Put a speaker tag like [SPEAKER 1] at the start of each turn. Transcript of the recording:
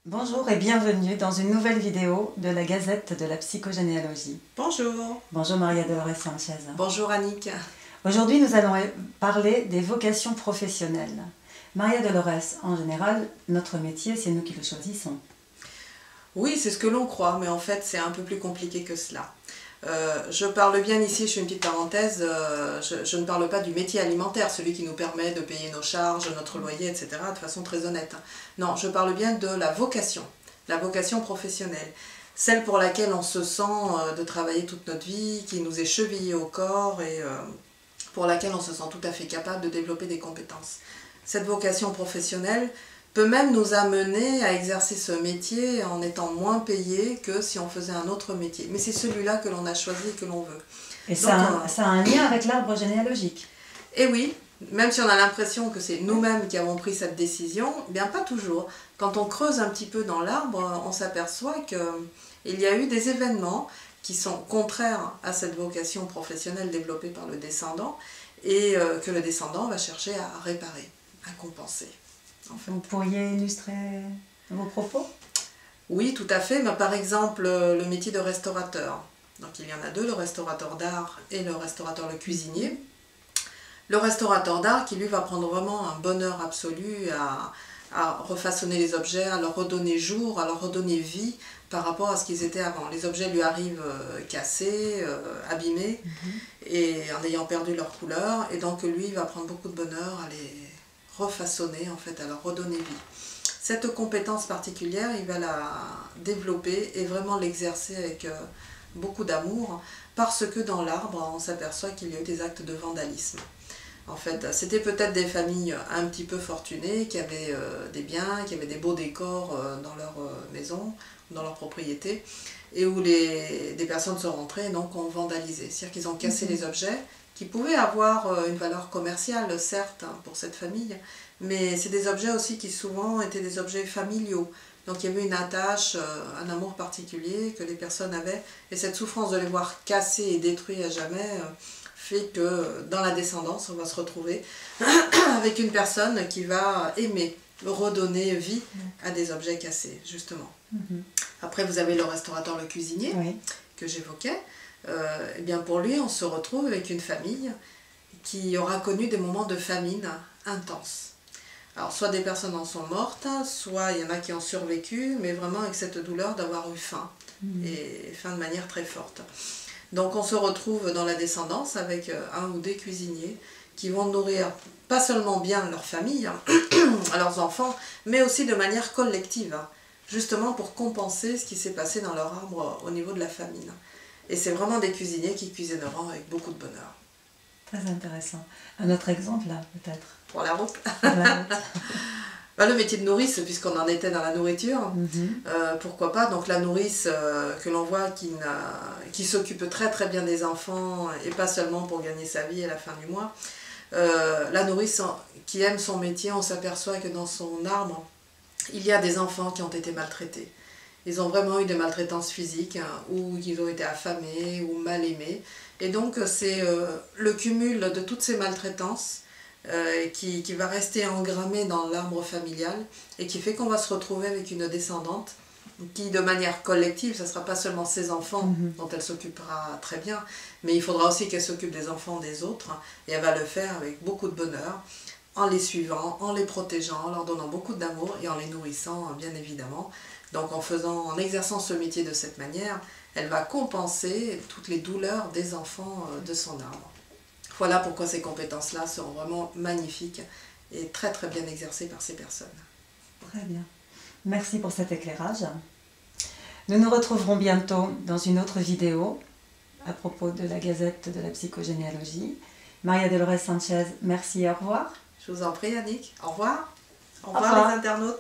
[SPEAKER 1] Bonjour et bienvenue dans une nouvelle vidéo de la Gazette de la psychogénéalogie.
[SPEAKER 2] Bonjour.
[SPEAKER 1] Bonjour Maria Dolores Sanchez.
[SPEAKER 2] Bonjour Annick.
[SPEAKER 1] Aujourd'hui nous allons parler des vocations professionnelles. Maria Dolores, en général, notre métier c'est nous qui le choisissons.
[SPEAKER 2] Oui, c'est ce que l'on croit, mais en fait c'est un peu plus compliqué que cela. Je parle bien ici, je fais une petite parenthèse, je ne parle pas du métier alimentaire, celui qui nous permet de payer nos charges, notre loyer, etc. de façon très honnête. Non, je parle bien de la vocation professionnelle. Celle pour laquelle on se sent de travailler toute notre vie, qui nous est chevillée au corps et pour laquelle on se sent tout à fait capable de développer des compétences. Cette vocation professionnelle peut même nous amener à exercer ce métier en étant moins payé que si on faisait un autre métier. Mais c'est celui-là que l'on a choisi et que l'on veut.
[SPEAKER 1] Et donc, ça a un lien avec l'arbre généalogique.
[SPEAKER 2] Et oui, même si on a l'impression que c'est nous-mêmes qui avons pris cette décision, bien pas toujours. Quand on creuse un petit peu dans l'arbre, on s'aperçoit qu'il y a eu des événements qui sont contraires à cette vocation professionnelle développée par le descendant et que le descendant va chercher à réparer, à compenser.
[SPEAKER 1] En fait. Vous pourriez illustrer vos propos?
[SPEAKER 2] Oui, tout à fait. Mais par exemple, le métier de restaurateur. Donc il y en a deux, le restaurateur d'art et le restaurateur le cuisinier. Le restaurateur d'art qui lui va prendre vraiment un bonheur absolu à refaçonner les objets, à leur redonner jour, à leur redonner vie par rapport à ce qu'ils étaient avant. Les objets lui arrivent cassés, abîmés, et en ayant perdu leur couleur. Et donc lui, il va prendre beaucoup de bonheur à les refaçonner, en fait, à leur redonner vie. Cette compétence particulière, il va la développer et vraiment l'exercer avec beaucoup d'amour, parce que dans l'arbre, on s'aperçoit qu'il y a eu des actes de vandalisme. En fait, c'était peut-être des familles un petit peu fortunées, qui avaient des biens, qui avaient des beaux décors dans leur maison, dans leur propriété, et où des personnes sont rentrées et donc ont vandalisé. C'est-à-dire qu'ils ont cassé les objets, qui pouvaient avoir une valeur commerciale, certes, pour cette famille, mais c'est des objets aussi qui souvent étaient des objets familiaux. Donc il y avait une attache, un amour particulier que les personnes avaient, et cette souffrance de les voir cassés et détruits à jamais fait que dans la descendance, on va se retrouver avec une personne qui va aimer redonner vie à des objets cassés, justement. Après, vous avez le restaurateur, le cuisinier, que j'évoquais. Eh bien pour lui, on se retrouve avec une famille qui aura connu des moments de famine intenses. Alors soit des personnes en sont mortes, soit il y en a qui ont survécu, mais vraiment avec cette douleur d'avoir eu faim, et faim de manière très forte. Donc on se retrouve dans la descendance avec un ou des cuisiniers qui vont nourrir pas seulement bien leur famille, leurs enfants, mais aussi de manière collective, justement pour compenser ce qui s'est passé dans leur arbre au niveau de la famine. Et c'est vraiment des cuisiniers qui cuisineront avec beaucoup de bonheur.
[SPEAKER 1] Très intéressant. Un autre exemple là, peut-être?
[SPEAKER 2] Pour la route. Le métier de nourrice, puisqu'on en était dans la nourriture, pourquoi pas. Donc la nourrice que l'on voit qui s'occupe très très bien des enfants, et pas seulement pour gagner sa vie à la fin du mois. La nourrice qui aime son métier, on s'aperçoit que dans son arbre, il y a des enfants qui ont été maltraités. Ils ont vraiment eu des maltraitances physiques, ou ils ont été affamés ou mal aimés. Et donc c'est le cumul de toutes ces maltraitances qui va rester engrammé dans l'arbre familial et qui fait qu'on va se retrouver avec une descendante qui, de manière collective, ce ne sera pas seulement ses enfants dont elle s'occupera très bien, mais il faudra aussi qu'elle s'occupe des enfants des autres, et elle va le faire avec beaucoup de bonheur, en les suivant, en les protégeant, en leur donnant beaucoup d'amour et en les nourrissant, bien évidemment. Donc en exerçant ce métier de cette manière, elle va compenser toutes les douleurs des enfants de son arbre. Voilà pourquoi ces compétences-là seront vraiment magnifiques et très très bien exercées par ces personnes.
[SPEAKER 1] Très bien. Merci pour cet éclairage. Nous nous retrouverons bientôt dans une autre vidéo à propos de la Gazette de la psychogénéalogie. Maria Dolores Sanchez, merci et au revoir.
[SPEAKER 2] Je vous en prie, Annick. Au revoir. Au revoir les internautes.